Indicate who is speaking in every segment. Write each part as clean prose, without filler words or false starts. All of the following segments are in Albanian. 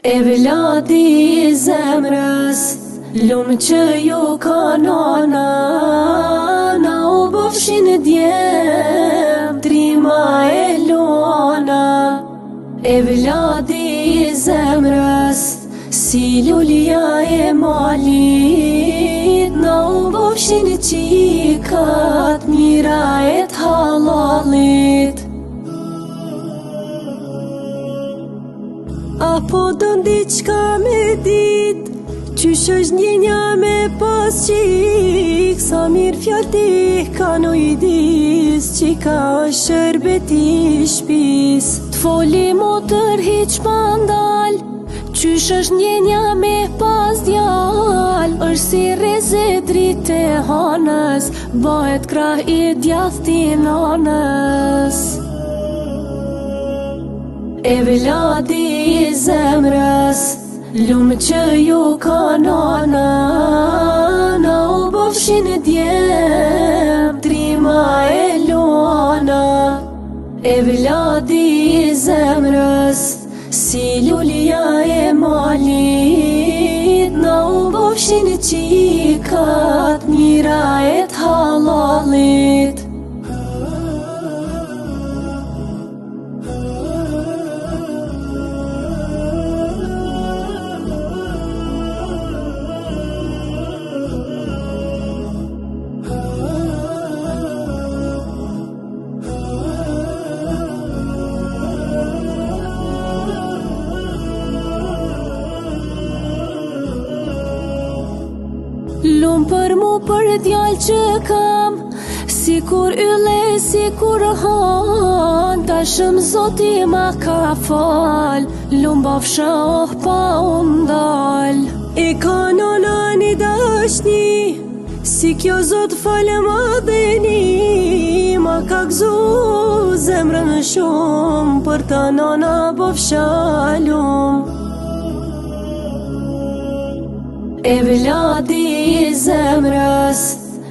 Speaker 1: E vladi I zemrës, lumë që ju ka nana, na u bofshin djem, trima e luana. E vladi I zemrës, si lulja e malit, na u bofshin qikat, mira e t'halalit. Apo don diçka me dit, qysh është ndjenja me pas qik, sa mirë fjall ti kanë u I dis, qika është shërbet I shpis. T'foli motër hiq pandal, qysh është ndjenja me pas djal, është si reze dritë e hanës, bëhet krah I djathti nanës. E vladi I zemrës, lumë që ju ka nana, na u bofshin djem, trima e luana. E vladi I zemrës, si lulja e malit, na u bofshin qikat, mira e t'halalit. Lumë për mu për djallë që kam, si kur ylle, si kur han, ta shëm zoti ma ka fal, lumë bafsha pa undal. E ka nona një dashni, si kjo zot falë ma dheni, ma ka gzu zemrën shumë, për ta nona bafsha lumë. E vladi I zemrës,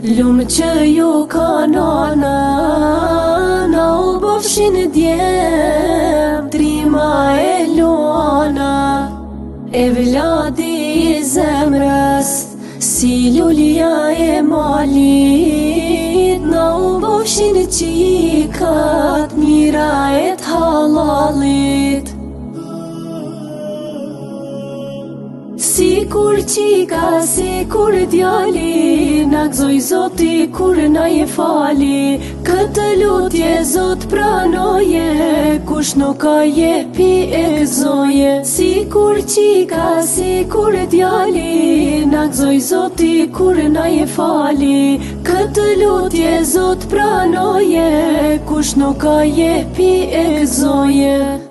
Speaker 1: lumë që ju ka nana, na u bofshin djem, trima e luana. E vladi I zemrës, si lulja e malit, na u bofshin qikat, mira e t'halalit. Si kur qika, si kur djali, na gzoj zoti kur na je fali, këtë lutje zot pranoje, kush nuk ka jepi e gzoje. Si kur qika, si kur djali, na gzoj zoti kur na je fali, këtë lutje zot pranoje, kush nuk ka jepi e gzoje.